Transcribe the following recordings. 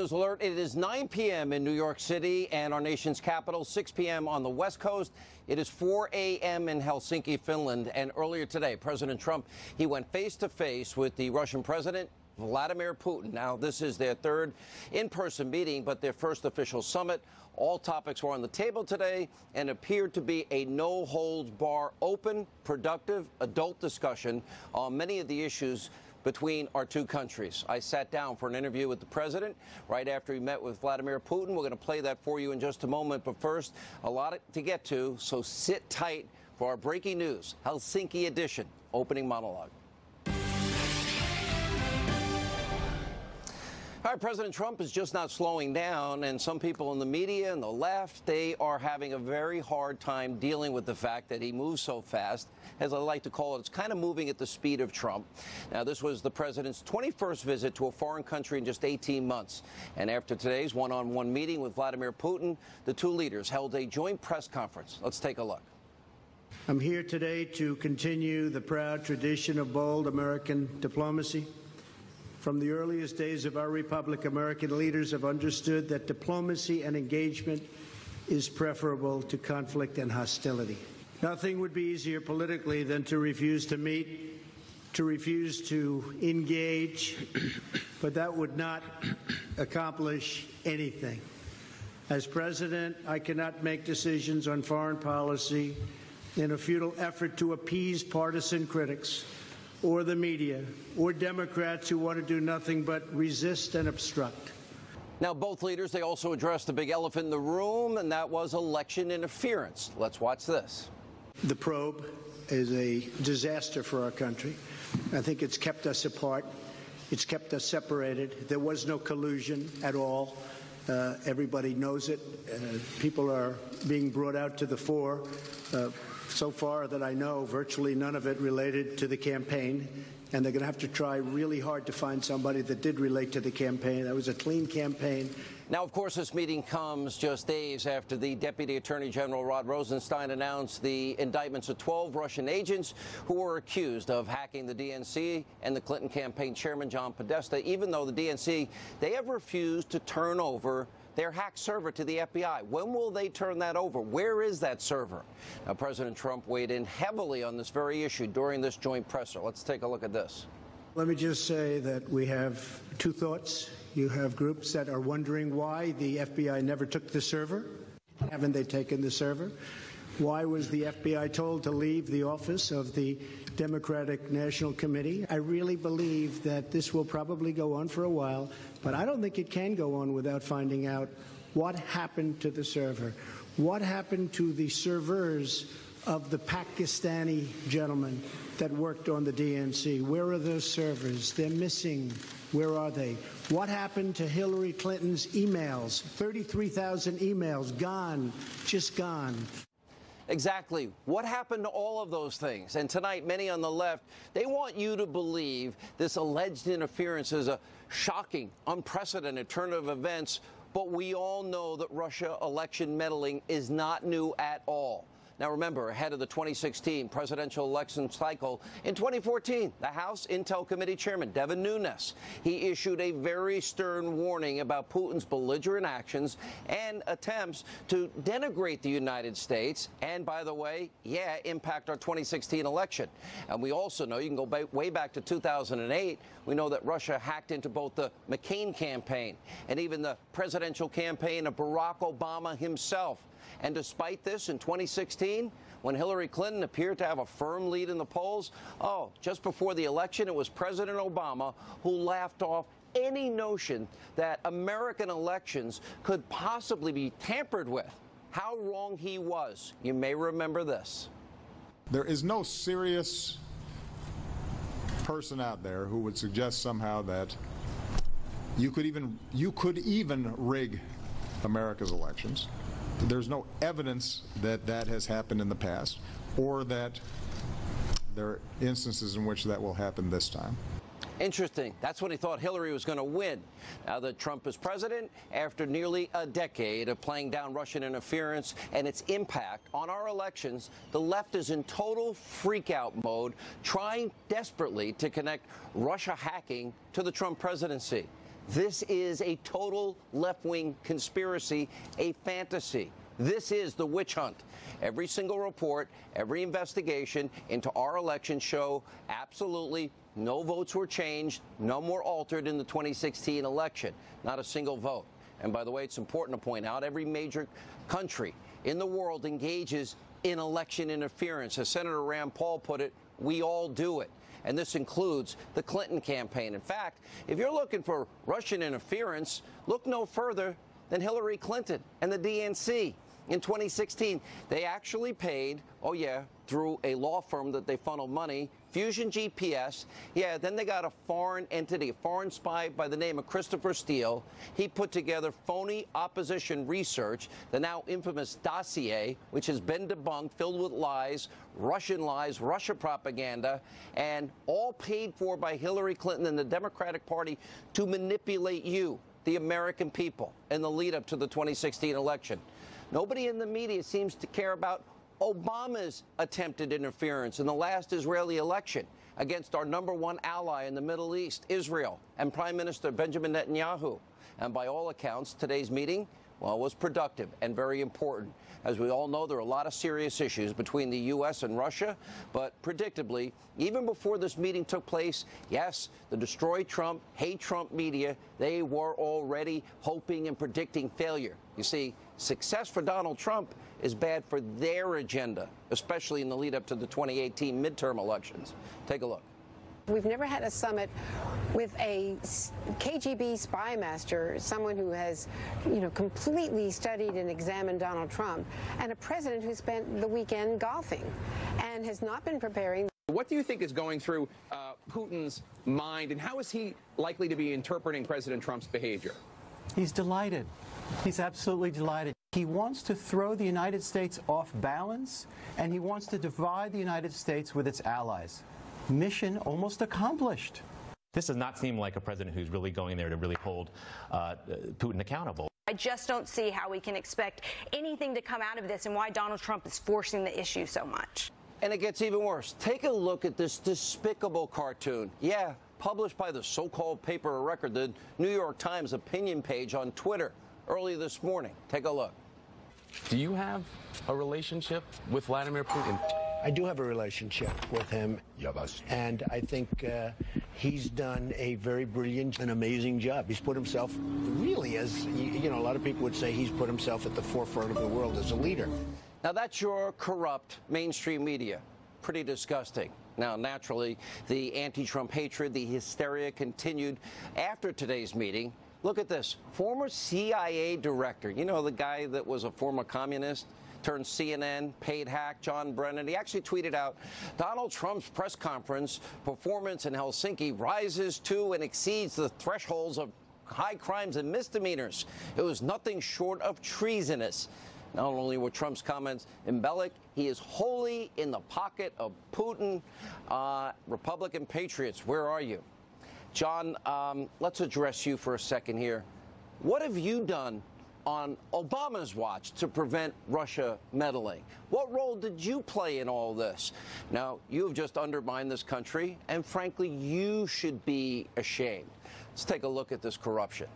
News alert. It is 9 p.m. in New York City and our nation's capital, 6 p.m. on the West Coast. It is 4 a.m. in Helsinki, Finland. And earlier today, President Trump, he went face to face with the Russian president, Vladimir Putin. Now, this is their third in-person meeting, but their first official summit. All topics were on the table today and appeared to be a no-holds-bar, open, productive, adult discussion on many of the issues between our two countries. I sat down for an interview with the president right after he met with Vladimir Putin. We're going to play that for you in just a moment. But first, a lot to get to, so sit tight for our breaking news, Helsinki edition, opening monologue. All right, President Trump is just not slowing down, and some people in the media and the left, they are having a very hard time dealing with the fact that he moves so fast. As I like to call it, it's kind of moving at the speed of Trump. Now, this was the president's 21st visit to a foreign country in just 18 months. And after today's one-on-one meeting with Vladimir Putin, the two leaders held a joint press conference. Let's take a look. I'm here today to continue the proud tradition of bold American diplomacy. From the earliest days of our republic, American leaders have understood that diplomacy and engagement is preferable to conflict and hostility. Nothing would be easier politically than to refuse to meet, to refuse to engage, but that would not accomplish anything. As president, I cannot make decisions on foreign policy in a futile effort to appease partisan critics or the media, or Democrats who want to do nothing but resist and obstruct. Now, both leaders, they also addressed the big elephant in the room, and that was election interference. Let's watch this. The probe is a disaster for our country. I think it's kept us apart. It's kept us separated. There was no collusion at all. Everybody knows it. People are being brought out to the fore. So far that I know, virtually none of it related to the campaign, and they're going to have to try really hard to find somebody that did relate to the campaign. That was a clean campaign. Now, of course, this meeting comes just days after the Deputy Attorney General Rod Rosenstein announced the indictments of 12 Russian agents who were accused of hacking the DNC and the Clinton campaign chairman, John Podesta, even though the DNC, they have refused to turn over their hacked server to the FBI. When will they turn that over? Where is that server? Now, President Trump weighed in heavily on this very issue during this joint presser. Let's take a look at this. Let me just say that we have two thoughts. You have groups that are wondering why the FBI never took the server. Haven't they taken the server? Why was the FBI told to leave the office of the Democratic National Committee? I really believe that this will probably go on for a while, but I don't think it can go on without finding out what happened to the server. What happened to the servers of the Pakistani gentlemen that worked on the DNC? Where are those servers? They're missing. Where are they? What happened to Hillary Clinton's emails? 33,000 emails gone, just gone. Exactly. What happened to all of those things? And tonight, many on the left, they want you to believe this alleged interference is a shocking, unprecedented turn of events. But we all know that Russia election meddling is not new at all. Now, remember, ahead of the 2016 presidential election cycle in 2014, the House Intel Committee Chairman, Devin Nunes, he issued a very stern warning about Putin's belligerent actions and attempts to denigrate the United States and, by the way, impact our 2016 election. And we also know, you can go way back to 2008, we know that Russia hacked into both the McCain campaign and even the presidential campaign of Barack Obama himself. And despite this, in 2016, when Hillary Clinton appeared to have a firm lead in the polls, just before the election, it was President Obama who laughed off any notion that American elections could possibly be tampered with. How wrong he was. You may remember this. There is no serious person out there who would suggest somehow that you could even rig America's elections. There's no evidence that that has happened in the past, or that there are instances in which that will happen this time. Interesting. That's when he thought Hillary was going to win. Now that Trump is president, after nearly a decade of playing down Russian interference and its impact on our elections, the left is in total freak-out mode, trying desperately to connect Russia hacking to the Trump presidency. This is a total left-wing conspiracy, a fantasy. This is the witch hunt. Every single report, every investigation into our election show absolutely no votes were changed, none were altered in the 2016 election, not a single vote. And by the way, it's important to point out every major country in the world engages in election interference. As Senator Rand Paul put it, we all do it. And this includes the Clinton campaign. In fact, if you're looking for Russian interference, look no further than Hillary Clinton and the DNC. In 2016, they actually paid, oh yeah, through a law firm that they funneled money, Fusion GPS. Yeah, then they got a foreign entity, a foreign spy by the name of Christopher Steele. He put together phony opposition research, the now infamous dossier, which has been debunked, filled with lies, Russia propaganda, and all paid for by Hillary Clinton and the Democratic Party to manipulate you, the American people, in the lead up to the 2016 election. Nobody in the media seems to care about Obama's attempted interference in the last Israeli election against our #1 ally in the Middle East, Israel, and Prime Minister Benjamin Netanyahu. And by all accounts, today's meeting, well, was productive and very important. As we all know, there are a lot of serious issues between the U.S. and Russia, but predictably, even before this meeting took place, yes, the Destroy Trump, Hate Trump media, they were already hoping and predicting failure. You see, success for Donald Trump is bad for their agenda, especially in the lead up to the 2018 midterm elections. Take a look. We've never had a summit with a KGB spy master, someone who has, completely studied and examined Donald Trump, and a president who spent the weekend golfing and has not been preparing. What do you think is going through Putin's mind, and how is he likely to be interpreting President Trump's behavior? He's delighted. He's absolutely delighted. He wants to throw the United States off balance, and he wants to divide the United States with its allies. Mission almost accomplished. This does not seem like a president who's really going there to really hold Putin accountable. I just don't see how we can expect anything to come out of this and why Donald Trump is forcing the issue so much. And it gets even worse. Take a look at this despicable cartoon. Yeah, published by the so-called paper of record, the New York Times opinion page on Twitter early this morning. Take a look. Do you have a relationship with Vladimir Putin? I do have a relationship with him, and I think he's done a very brilliant and amazing job. He's put himself really as, a lot of people would say he's put himself at the forefront of the world as a leader. Now, that's your corrupt mainstream media. Pretty disgusting. Now, naturally, the anti-Trump hatred, the hysteria continued after today's meeting. Look at this. Former CIA director, the guy that was a former communist, turned CNN, paid hack, John Brennan. He actually tweeted out, Donald Trump's press conference performance in Helsinki rises to and exceeds the thresholds of high crimes and misdemeanors. It was nothing short of treasonous. Not only were Trump's comments embellished, he is wholly in the pocket of Putin. Republican patriots, where are you? John, let's address you for a second here. What have you done on Obama's watch to prevent Russia meddling? What role did you play in all this? Now, you have just undermined this country, and frankly, you should be ashamed. Let's take a look at this corruption.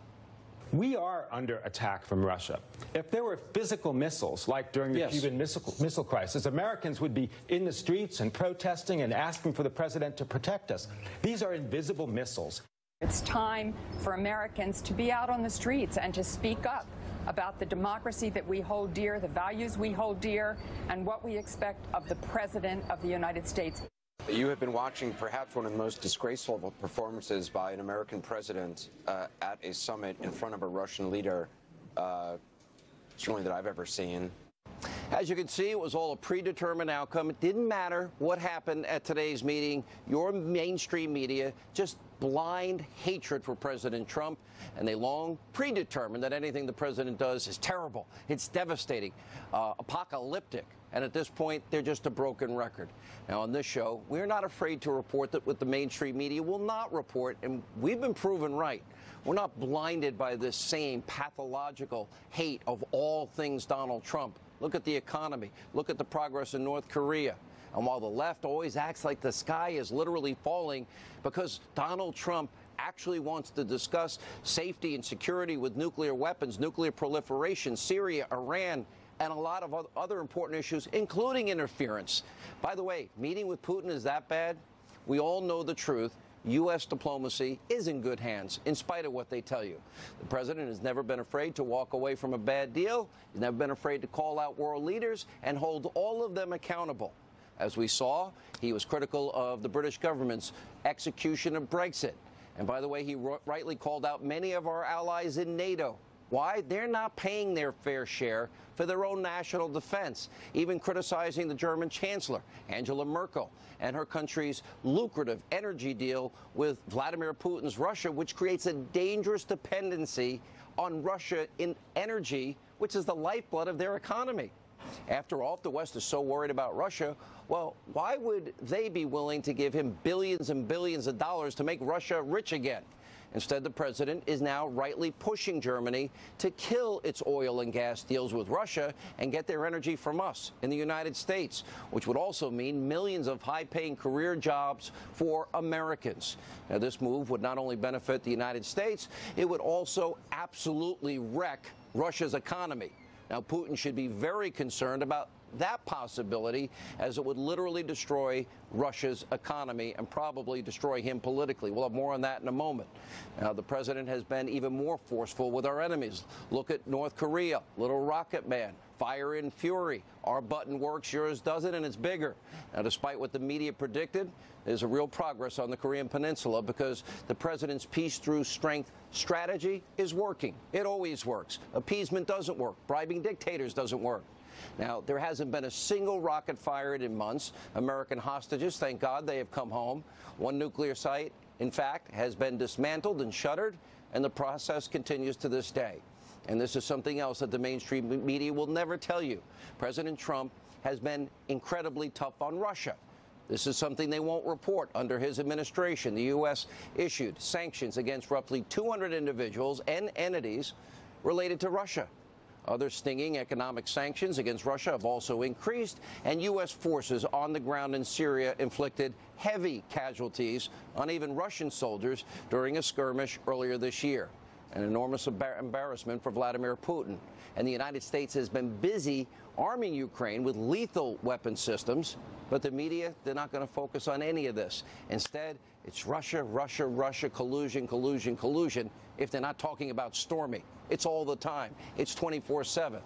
We are under attack from Russia. If there were physical missiles, like during the Cuban missile crisis, Americans would be in the streets and protesting and asking for the president to protect us. These are invisible missiles. It's time for Americans to be out on the streets and to speak up about the democracy that we hold dear, the values we hold dear, and what we expect of the President of the United States. You have been watching perhaps one of the most disgraceful performances by an American president at a summit in front of a Russian leader, certainly that I've ever seen. As you can see, it was all a predetermined outcome. It didn't matter what happened at today's meeting. Your mainstream media just blind hatred for President Trump, and they long predetermined that anything the president does is terrible. It's devastating, apocalyptic. And at this point, they're just a broken record. Now, on this show, we're not afraid to report that what the mainstream media will not report, and we've been proven right. We're not blinded by this same pathological hate of all things Donald Trump. Look at the economy. Look at the progress in North Korea. And while the left always acts like the sky is literally falling because Donald Trump actually wants to discuss safety and security with nuclear weapons, nuclear proliferation, Syria, Iran, and a lot of other important issues, including interference. By the way, meeting with Putin is that bad? We all know the truth. U.S. diplomacy is in good hands, in spite of what they tell you. The president has never been afraid to walk away from a bad deal. He's never been afraid to call out world leaders and hold all of them accountable. As we saw, he was critical of the British government's execution of Brexit. And by the way, he rightly called out many of our allies in NATO. Why? They're not paying their fair share for their own national defense, even criticizing the German Chancellor, Angela Merkel, and her country's lucrative energy deal with Vladimir Putin's Russia, which creates a dangerous dependency on Russia in energy, which is the lifeblood of their economy. After all, if the West is so worried about Russia, well, why would they be willing to give him billions and billions of dollars to make Russia rich again? Instead, the president is now rightly pushing Germany to kill its oil and gas deals with Russia and get their energy from us in the United States, which would also mean millions of high-paying career jobs for Americans. Now, this move would not only benefit the United States, it would also absolutely wreck Russia's economy. Now, Putin should be very concerned about that possibility, as it would literally destroy Russia's economy and probably destroy him politically. We'll have more on that in a moment. Now, the president has been even more forceful with our enemies. Look at North Korea, little rocket man, fire and fury. Our button works, yours doesn't, and it's bigger. Now, despite what the media predicted, there's a real progress on the Korean Peninsula because the president's peace through strength strategy is working. It always works. Appeasement doesn't work. Bribing dictators doesn't work. Now, there hasn't been a single rocket fired in months. American hostages, thank God, they have come home. One nuclear site, in fact, has been dismantled and shuttered, and the process continues to this day. And this is something else that the mainstream media will never tell you. President Trump has been incredibly tough on Russia. This is something they won't report. Under his administration, the U.S. issued sanctions against roughly 200 individuals and entities related to Russia. Other stinging economic sanctions against Russia have also increased, and U.S. forces on the ground in Syria inflicted heavy casualties on even Russian soldiers during a skirmish earlier this year. An enormous embarrassment for Vladimir Putin. And the United States has been busy arming Ukraine with lethal weapon systems, but the media, they're not going to focus on any of this. Instead, it's Russia, Russia, Russia, collusion, collusion, collusion, if they're not talking about Stormy. It's all the time. It's 24/7.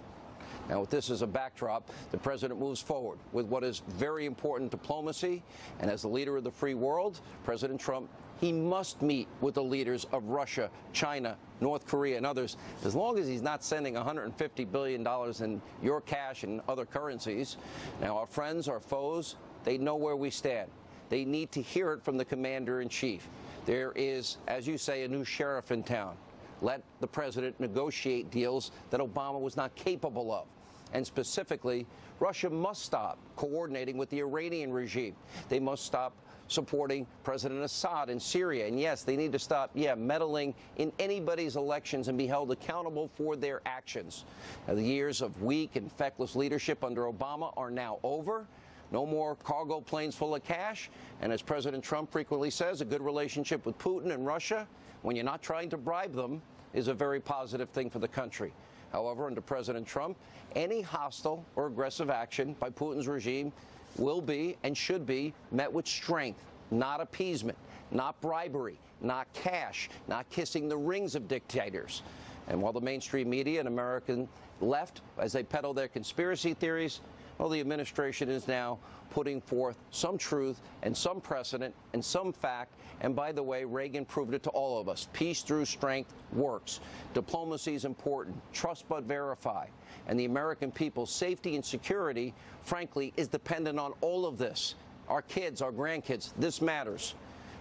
Now, with this as a backdrop, the president moves forward with what is very important diplomacy. And as the leader of the free world, President Trump, he must meet with the leaders of Russia, China, North Korea, and others, as long as he's not sending $150 billion in your cash and other currencies. Now, our friends, our foes, they know where we stand. They need to hear it from the commander-in-chief. There is, as you say, a new sheriff in town. Let the president negotiate deals that Obama was not capable of. And specifically, Russia must stop coordinating with the Iranian regime. They must stop supporting President Assad in Syria. And yes, they need to stop, meddling in anybody's elections and be held accountable for their actions. Now, the years of weak and feckless leadership under Obama are now over. No more cargo planes full of cash. And as President Trump frequently says, a good relationship with Putin and Russia, when you're not trying to bribe them, is a very positive thing for the country. However, under President Trump, any hostile or aggressive action by Putin's regime will be and should be met with strength, not appeasement, not bribery, not cash, not kissing the rings of dictators. And while the mainstream media and American left, as they peddle their conspiracy theories, well, the administration is now putting forth some truth and some precedent and some fact. And by the way, Reagan proved it to all of us. Peace through strength works. Diplomacy is important. Trust but verify. And the American people's safety and security, frankly, is dependent on all of this. Our kids, our grandkids, this matters.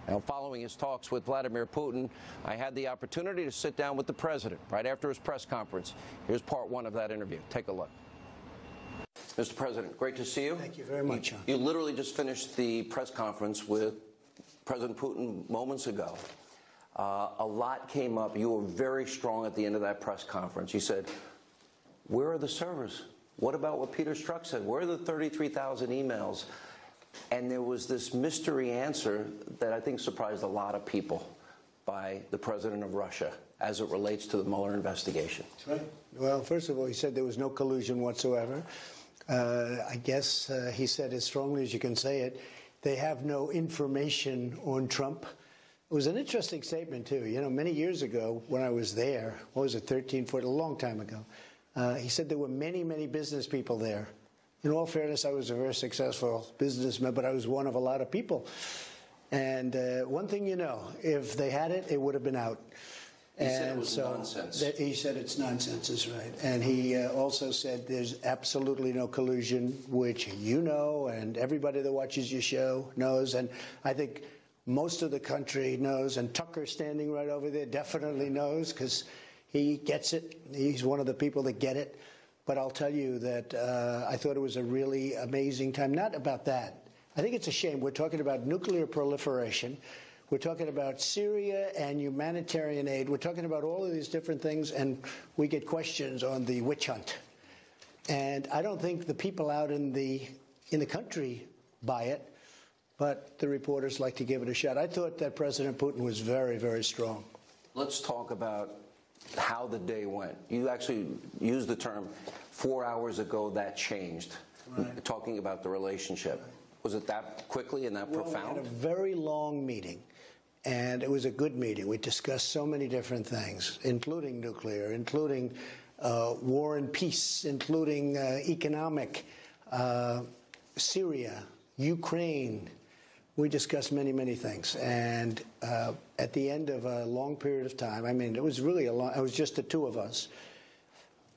Now, following his talks with Vladimir Putin, I had the opportunity to sit down with the president right after his press conference. Here's part one of that interview. Take a look. Mr. President, great to see you. Thank you very much, John. You literally just finished the press conference with President Putin moments ago. A lot came up. You were very strong at the end of that press conference. You said, where are the servers? What about what Peter Strzok said? Where are the 33,000 emails? And there was this mystery answer that I think surprised a lot of people by the president of Russia as it relates to the Mueller investigation? That's right. Well, first of all, he said there was no collusion whatsoever. I guess he said as strongly as you can say it, they have no information on Trump. It was an interesting statement, too. You know, many years ago when I was there, what was it, 13, 14, a long time ago, he said there were many, many business people there. In all fairness, I was a very successful businessman, but I was one of a lot of people. And one thing you know, if they had it, it would have been out. He said it was nonsense. He said it's nonsense, is right. And he also said there's absolutely no collusion, which you know, and everybody that watches your show knows. And I think most of the country knows, and Tucker standing right over there definitely knows, because he gets it. He's one of the people that get it. But I'll tell you that I thought it was a really amazing time. Not about that. I think it's a shame. We're talking about nuclear proliferation. We're talking about Syria and humanitarian aid. We're talking about all of these different things, and we get questions on the witch hunt. And I don't think the people out in the country buy it, but the reporters like to give it a shot. I thought that President Putin was very, very strong. Let's talk about how the day went. You actually used the term 4 hours ago that changed, right, talking about the relationship. Was it that quickly and that profound? We had a very long meeting, and it was a good meeting. We discussed so many different things, including nuclear, including war and peace, including economic, Syria, Ukraine. We discussed many, many things. And at the end of a long period of time, I mean, it was really a long, it was just the two of us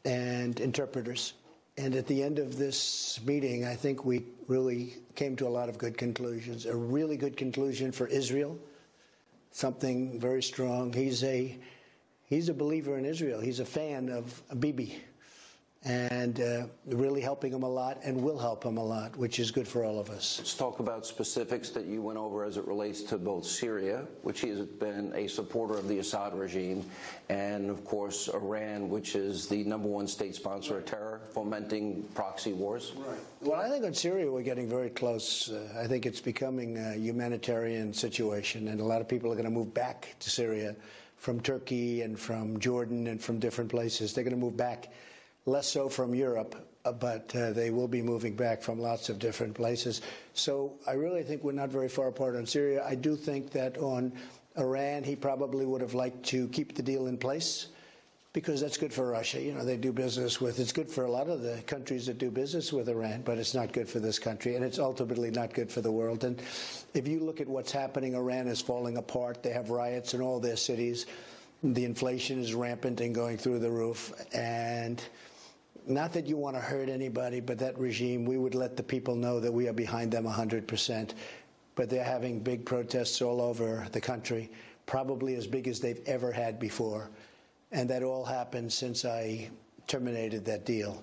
and interpreters. And at the end of this meeting, I think we really came to a lot of good conclusions. A really good conclusion for Israel, something very strong. He's a believer in Israel. He's a fan of Bibi, and really helping him a lot, and will help him a lot, which is good for all of us. Let's talk about specifics that you went over as it relates to both Syria, which he has been a supporter of the Assad regime, and of course Iran, which is the #1 state sponsor of terror, fomenting proxy wars. Right. Well, I think on Syria we're getting very close. I think it's becoming a humanitarian situation, and a lot of people are going to move back to Syria from Turkey and from Jordan and from different places. They're going to move back. Less so from Europe, but they will be moving back from lots of different places. So I really think we're not very far apart on Syria. I do think that on Iran, he probably would have liked to keep the deal in place, because that's good for Russia. You know, they do business with, it's good for a lot of the countries that do business with Iran, but it's not good for this country, and it's ultimately not good for the world. And if you look at what's happening, Iran is falling apart. They have riots in all their cities. The inflation is rampant and going through the roof. And not that you want to hurt anybody, but that regime, we would let the people know that we are behind them 100%. But they're having big protests all over the country, probably as big as they've ever had before. And that all happened since I terminated that deal.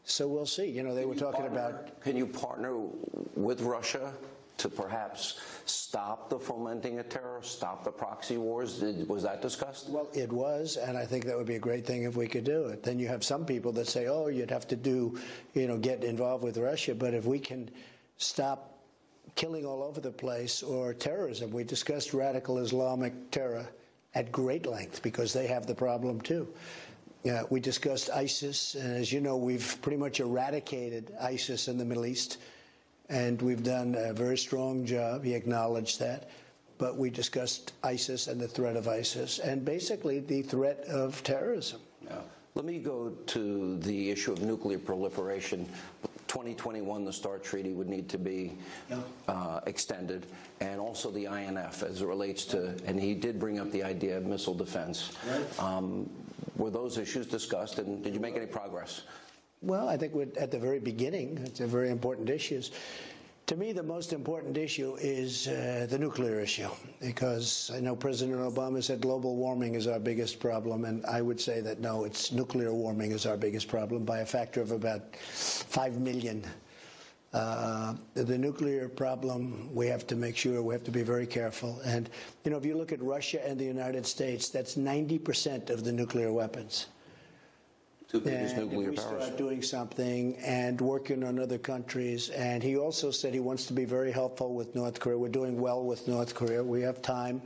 So we'll see. You know, they were talking about... Can you partner with Russia to perhaps stop the fomenting of terror, stop the proxy wars? Was that discussed? Well, it was, and I think that would be a great thing if we could do it. Then you have some people that say, oh, you'd have to do, you know, get involved with Russia. But if we can stop killing all over the place, or terrorism, we discussed radical Islamic terror at great length, because they have the problem too. We discussed ISIS, and as you know, we've pretty much eradicated ISIS in the Middle East. And we've done a very strong job. He acknowledged that. But we discussed ISIS and the threat of ISIS, and basically the threat of terrorism. Yeah. Let me go to the issue of nuclear proliferation. 2021, the START treaty would need to be extended, and also the INF as it relates to, and he did bring up the idea of missile defense. Right. Were those issues discussed, and did you make any progress? Well, I think we're at the very beginning. It's a very important issues. To me, the most important issue is the nuclear issue, because I know President Obama said global warming is our biggest problem, and I would say that no, it's nuclear warming is our biggest problem by a factor of about 5 million. The nuclear problem, we have to make sure, we have to be very careful. And, you know, if you look at Russia and the United States, that's 90% of the nuclear weapons. And if we start doing something and working on other countries, and he also said he wants to be very helpful with North Korea. We're doing well with North Korea. We have time.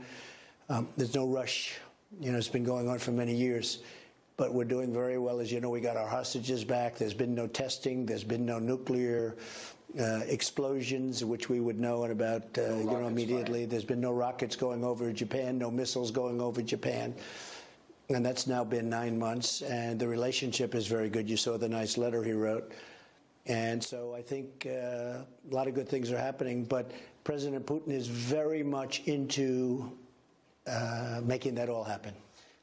There's no rush. You know, it's been going on for many years. But we're doing very well. As you know, we got our hostages back. There's been no testing. There's been no nuclear explosions, which we would know in about, immediately. There's been no rockets going over Japan, no missiles going over Japan. And that's now been 9 months. And the relationship is very good. You saw the nice letter he wrote. And so I think a lot of good things are happening. But President Putin is very much into making that all happen.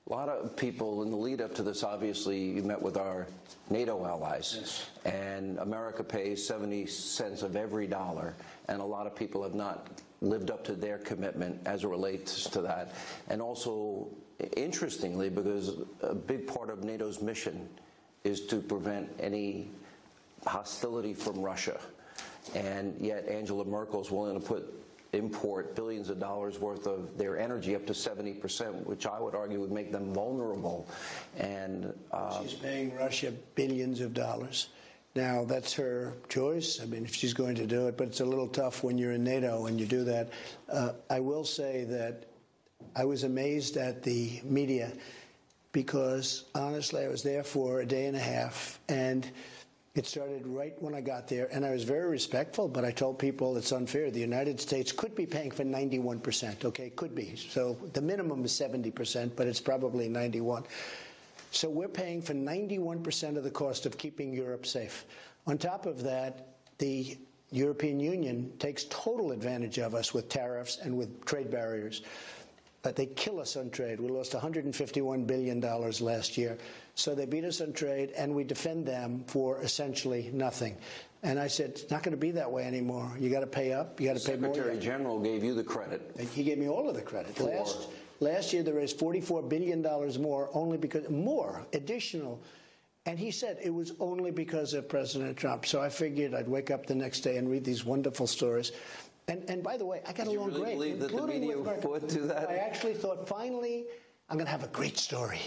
A lot of people in the lead up to this, obviously, you met with our NATO allies. Yes. And America pays 70 cents of every dollar. And a lot of people have not lived up to their commitment as it relates to that. And also, interestingly, because a big part of NATO's mission is to prevent any hostility from Russia. And yet Angela Merkel's willing to import billions of dollars worth of their energy up to 70%, which I would argue would make them vulnerable. And she's paying Russia billions of dollars. Now, that's her choice. I mean, if she's going to do it, but it's a little tough when you're in NATO and you do that. I will say that I was amazed at the media because, honestly, I was there for a day and a half, and it started right when I got there, and I was very respectful, but I told people it's unfair. The United States could be paying for 91%, okay? Could be. So the minimum is 70%, but it's probably 91%. So we're paying for 91% of the cost of keeping Europe safe. On top of that, the European Union takes total advantage of us with tariffs and with trade barriers. But they kill us on trade. We lost $151 billion last year. So they beat us on trade, and we defend them for essentially nothing. And I said, it's not going to be that way anymore. You got to pay up. You got to pay more. Secretary General gave you the credit. He gave me all of the credit. Last year, they raised $44 billion more, only because additional. And he said it was only because of President Trump. So I figured I'd wake up the next day and read these wonderful stories. And by the way, I got along great. Did you really believe that the media would do that? I actually thought, finally, I'm going to have a great story.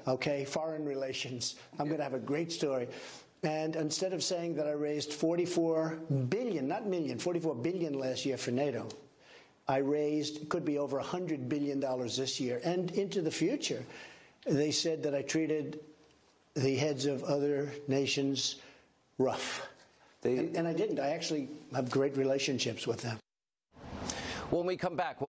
Okay, foreign relations. I'm going to have a great story. And instead of saying that I raised $44 billion, not million, $44 billion last year for NATO, I raised, it could be over $100 billion this year. And into the future, they said that I treated the heads of other nations rough. And I didn't. I actually have great relationships with them. When we come back.